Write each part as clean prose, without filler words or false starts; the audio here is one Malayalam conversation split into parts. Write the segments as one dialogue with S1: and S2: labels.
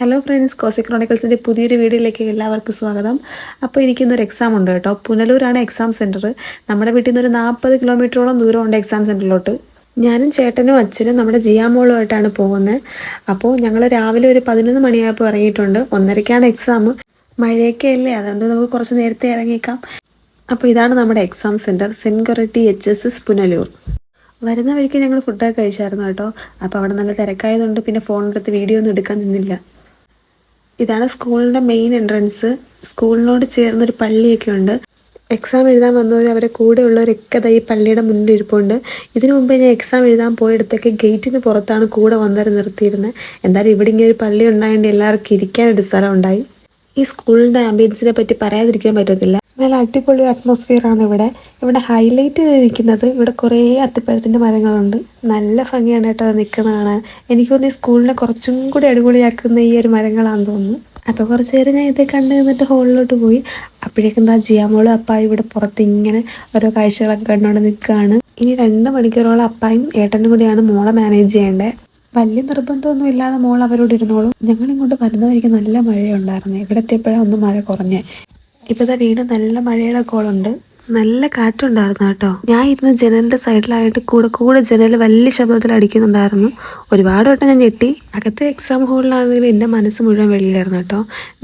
S1: ഹലോ ഫ്രണ്ട്സ്, കോസി ക്രോണിക്കൽസിൻ്റെ പുതിയൊരു വീഡിയോയിലേക്ക് എല്ലാവർക്കും സ്വാഗതം. അപ്പോൾ എനിക്കിന്നൊരു എക്സാം ഉണ്ട് കേട്ടോ. പുനലൂരാണ് എക്സാം സെൻറ്റർ. നമ്മുടെ വീട്ടിൽ നിന്നൊരു 40 കിലോമീറ്ററോളം ദൂരമുണ്ട് എക്സാം സെൻറ്ററിലോട്ട്. ഞാനും ചേട്ടനും അച്ഛനും നമ്മുടെ ജിയാമോളുമായിട്ടാണ് പോകുന്നത്. അപ്പോൾ ഞങ്ങൾ രാവിലെ ഒരു 11 മണിയായപ്പോൾ ഇറങ്ങിയിട്ടുണ്ട്. 1:30ക്കാണ് എക്സാം. മഴയൊക്കെ അല്ലേ, അതുകൊണ്ട് നമുക്ക് കുറച്ച് നേരത്തെ ഇറങ്ങിയേക്കാം. അപ്പോൾ ഇതാണ് നമ്മുടെ exam centre, saint Koratty HSS Punalur. വരുന്ന വഴിക്ക് ഞങ്ങൾ ഫുഡൊക്കെ കഴിച്ചായിരുന്നു കേട്ടോ. അപ്പോൾ അവിടെ നല്ല തിരക്കായതുകൊണ്ട് പിന്നെ ഫോണെടുത്ത് വീഡിയോ ഒന്നും എടുക്കാൻ നിന്നില്ല. ഇതാണ് സ്കൂളിൻ്റെ മെയിൻ എൻട്രൻസ്. സ്കൂളിനോട് ചേർന്നൊരു പള്ളിയൊക്കെ ഉണ്ട്. എക്സാം എഴുതാൻ വന്നവർ അവരെ കൂടെയുള്ളവരൊക്കെ ഈ പള്ളിയുടെ മുന്നിൽ ഇരിപ്പുണ്ട്. ഇതിനു മുമ്പേ ഞാൻ എക്സാം എഴുതാൻ പോയിടത്തൊക്കെ ഗേറ്റിന് പുറത്താണ് കൂടെ വന്നവരെ നിർത്തിയിരുന്നത്. എന്തായാലും ഇവിടെ ഇങ്ങനെ ഒരു പള്ളി ഉണ്ടായതുകൊണ്ട് എല്ലാവർക്കും ഇരിക്കാനൊരു സ്ഥലം ഉണ്ടായി. ഈ സ്കൂളിൻ്റെ ആംബിയൻസിനെ പറ്റി പറയാതിരിക്കാൻ പറ്റത്തില്ല. നല്ല അടിപൊളി അറ്റ്മോസ്ഫിയർ ആണ് ഇവിടെ. ഇവിടെ ഹൈലൈറ്റ് ചെയ്തിരിക്കുന്നത് ഇവിടെ കുറേ അത്തിപ്പഴത്തിൻ്റെ മരങ്ങളുണ്ട്. നല്ല ഭംഗിയാണ് കേട്ടോ നിൽക്കുന്നതാണ്. എനിക്ക് തോന്നുന്നു ഈ സ്കൂളിനെ കുറച്ചും കൂടി അടിപൊളിയാക്കുന്ന ഈ ഒരു മരങ്ങളാണെന്ന് തോന്നുന്നു. അപ്പോൾ കുറച്ച് നേരം ഞാൻ ഇതേ കണ്ടു നിന്നിട്ട് ഹോളിലോട്ട് പോയി. അപ്പോഴേക്കും ജിയാമോളും അപ്പായും ഇവിടെ പുറത്ത് ഇങ്ങനെ ഓരോ കാഴ്ചകളൊക്കെ കണ്ടുകൊണ്ട് നിൽക്കുകയാണ്. ഇനി 2 മണിക്കൂറോളം അപ്പായും ഏട്ടനും കൂടിയാണ് മോളെ മാനേജ് ചെയ്യേണ്ടത്. വലിയ നിർബന്ധമൊന്നും ഇല്ലാതെ മോൾ അവരോട് ഇരുന്നോളും. ഞങ്ങളിങ്ങോട്ട് വരുന്നവരിക്ക് നല്ല മഴയുണ്ടായിരുന്നു. ഇവിടെ എത്തിയപ്പോഴാണ് ഒന്ന് മഴ കുറഞ്ഞേ. ഇപ്പോഴത്തെ വീട് നല്ല മഴയുടെ കോളുണ്ട്. നല്ല കാറ്റുണ്ടായിരുന്നു കേട്ടോ. ഞാൻ ഇരുന്ന് ജനലിൻ്റെ സൈഡിലായിട്ട് കൂടെ ജനൽ വലിയ ശബ്ദത്തിൽ അടിക്കുന്നുണ്ടായിരുന്നു. ഒരുപാട് വട്ടം ഞാൻ ഞെട്ടി. അകത്തെ എക്സാം ഹോളിലാണെങ്കിലും എൻ്റെ മനസ്സ് മുഴുവൻ വെളിയിലായിരുന്നു കേട്ടോ.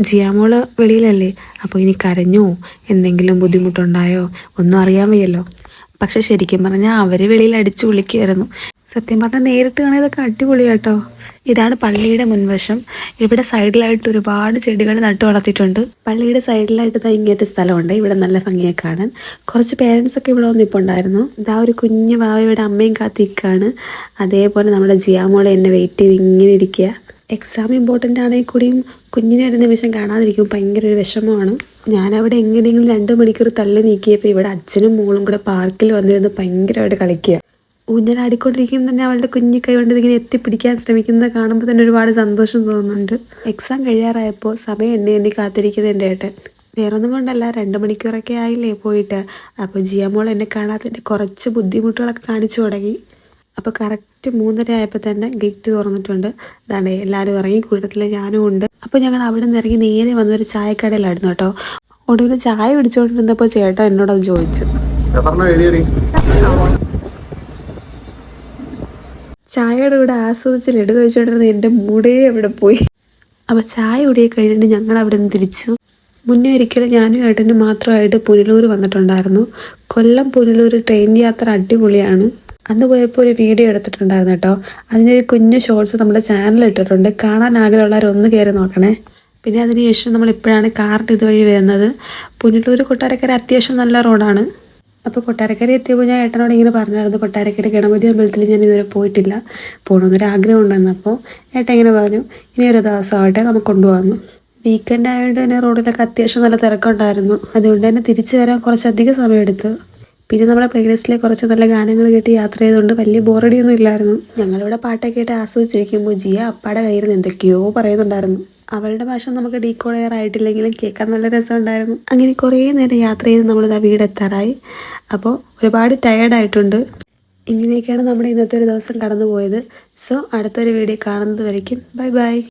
S1: ജിയാമോള് വെളിയിലല്ലേ, അപ്പോൾ ഇനി കരഞ്ഞോ എന്തെങ്കിലും ബുദ്ധിമുട്ടുണ്ടായോ ഒന്നും അറിയാൻ വയ്യല്ലോ. പക്ഷെ ശരിക്കും പറഞ്ഞാൽ അവർ വെളിയിൽ അടിച്ചു വിളിക്കുമായിരുന്നു. സത്യം പറഞ്ഞാൽ നേരിട്ട് കാണാൻ ഇതൊക്കെ അടിപൊളിയാട്ടോ. ഇതാണ് പള്ളിയുടെ മുൻവശം. ഇവിടെ സൈഡിലായിട്ട് ഒരുപാട് ചെടികൾ നട്ടു വളർത്തിയിട്ടുണ്ട്. പള്ളിയുടെ സൈഡിലായിട്ട് ഇങ്ങനത്തെ സ്ഥലമുണ്ട്. ഇവിടെ നല്ല ഭംഗിയെ കാണാൻ. കുറച്ച് പേരൻസൊക്കെ ഇവിടെ വന്നിട്ടുണ്ടായിരുന്നു. ഇതാ ഒരു കുഞ്ഞു വാവയുടെ അമ്മയും കാത്തിരിക്കുകയാണ്. അതേപോലെ നമ്മുടെ ജിയാമോളെ എന്നെ വെയിറ്റ് ചെയ്ത് ഇങ്ങനെ ഇരിക്കുക. എക്സാം ഇമ്പോർട്ടൻ്റ് ആണെങ്കിൽ കൂടിയും കുഞ്ഞിനെ ഒരു നിമിഷം കാണാതിരിക്കും ഭയങ്കര ഒരു വിഷമമാണ്. ഞാനവിടെ എങ്ങനെയെങ്കിലും 2 മണിക്കൂർ തള്ളി നീക്കിയപ്പോൾ ഇവിടെ അച്ഛനും മോളും കൂടെ പാർക്കിൽ വന്നിരുന്ന് ഭയങ്കരമായിട്ട് കളിക്കുക. ഊഞ്ഞലാടിക്കൊണ്ടിരിക്കുമ്പോൾ തന്നെ അവളുടെ കുഞ്ഞി കൈ കൊണ്ട് ഇതിങ്ങനെ എത്തിപ്പിടിക്കാൻ ശ്രമിക്കുന്നത് കാണുമ്പോൾ തന്നെ ഒരുപാട് സന്തോഷം തോന്നുന്നുണ്ട്. എക്സാം കഴിയാറായപ്പോൾ സമയം എണ്ണി കാത്തിരിക്കുന്നത് എൻ്റെ ഏട്ടൻ. വേറൊന്നും കൊണ്ടല്ല, 2 മണിക്കൂറൊക്കെ ആയില്ലേ പോയിട്ട്. അപ്പോൾ ജിയാമോൾ എന്നെ കാണാത്തതിൻ്റെ കുറച്ച് ബുദ്ധിമുട്ടുകളൊക്കെ കാണിച്ചു തുടങ്ങി. അപ്പോൾ കറക്റ്റ് 3:30 ആയപ്പോൾ തന്നെ ഗേറ്റ് തുറന്നിട്ടുണ്ട്. അതാണ് എല്ലാവരും ഇറങ്ങി, കൂട്ടത്തിൽ ഞാനും ഉണ്ട്. അപ്പോൾ ഞങ്ങൾ അവിടെ നിന്ന് ഇറങ്ങി നേരെ വന്നൊരു ചായക്കടയിലായിരുന്നു കേട്ടോ. ഒടുവിൽ ചായ പിടിച്ചുകൊണ്ടിരുന്നപ്പോൾ ചേട്ടൻ എന്നോടത് ചോദിച്ചു. ചായയുടെ കൂടെ ആസ്വദിച്ച് ലഡു കഴിച്ചുകൊണ്ടിരുന്ന എൻ്റെ മൂടേ അവിടെ പോയി. അപ്പോൾ ചായ കൂടിയൊക്കെ കഴിഞ്ഞിട്ട് ഞങ്ങൾ അവിടെ നിന്ന് തിരിച്ചു. മുന്നേ ഒരിക്കലും ഞാനും ഏട്ടനും മാത്രമായിട്ട് പുനലൂർ വന്നിട്ടുണ്ടായിരുന്നു. കൊല്ലം പുനലൂർ ട്രെയിൻ യാത്ര അടിപൊളിയാണ്. അന്ന് പോയപ്പോൾ ഒരു വീഡിയോ എടുത്തിട്ടുണ്ടായിരുന്നു കേട്ടോ. അതിനൊരു കുഞ്ഞു ഷോർട്സ് നമ്മുടെ ചാനലിൽ ഇട്ടിട്ടുണ്ട്. കാണാൻ ആഗ്രഹമുള്ളവരൊന്ന് കയറി നോക്കണേ. പിന്നെ അതിനുശേഷം നമ്മളിപ്പോഴാണ് കാറിൻ്റെ ഇതുവഴി വരുന്നത്. പുനലൂർ കൊട്ടാരക്കര അത്യാവശ്യം നല്ല റോഡാണ്. അപ്പോൾ കൊട്ടാരക്കര എത്തിയപ്പോൾ ഞാൻ ഏട്ടനോട് ഇങ്ങനെ പറഞ്ഞായിരുന്നു, കൊട്ടാരക്കര ഗണപതി അമ്പലത്തിൽ ഞാൻ ഇതുവരെ പോയിട്ടില്ല, പോകണമെന്നൊരാഗ്രഹം ഉണ്ടെന്ന്. അപ്പോൾ ഏട്ടൻ ഇങ്ങനെ പറഞ്ഞു, ഇനി ഒരു ദിവസമാവട്ടെ നമുക്ക് കൊണ്ടുപോകാമെന്ന്. വീക്കെൻഡ് ആയതുകൊണ്ട് തന്നെ റോഡിലൊക്കെ അത്യാവശ്യം നല്ല തിരക്കുണ്ടായിരുന്നു. അതുകൊണ്ട് തന്നെ തിരിച്ചു വരാൻ കുറച്ചധികം സമയമെടുത്തു. പിന്നെ നമ്മുടെ പ്ലേലിസ്റ്റിലെ കുറച്ച് നല്ല ഗാനങ്ങൾ കേട്ട് യാത്ര ചെയ്തുകൊണ്ട് വലിയ ബോറടിയൊന്നും ഇല്ലായിരുന്നു. ഞങ്ങളിവിടെ പാട്ടൊക്കെ കേട്ട് ആസ്വദിച്ചിരിക്കുമ്പോൾ ജിയ അപ്പാടെ കയ്യിൽ നിന്ന് എന്തൊക്കെയോ പറയുന്നുണ്ടായിരുന്നു. അവളുടെ ഭാഷ നമുക്ക് ഡീകോഡ് ചെയ്യാൻ ആയിട്ടില്ലെങ്കിലും കേൾക്കാൻ നല്ല രസമുണ്ടായിരുന്നു. അങ്ങനെ കുറേ നേരം യാത്ര ചെയ്ത് നമ്മളിതാ വീടെത്താറായി. അപ്പോൾ ഒരുപാട് ടയേർഡായിട്ടുണ്ട്. ഇങ്ങനെയൊക്കെയാണ് നമ്മുടെ ഇന്നത്തെ ഒരു ദിവസം കടന്നു പോയത്. സോ അടുത്തൊരു വീഡിയോ കാണുന്നത് വരയ്ക്കും ബൈ ബൈ.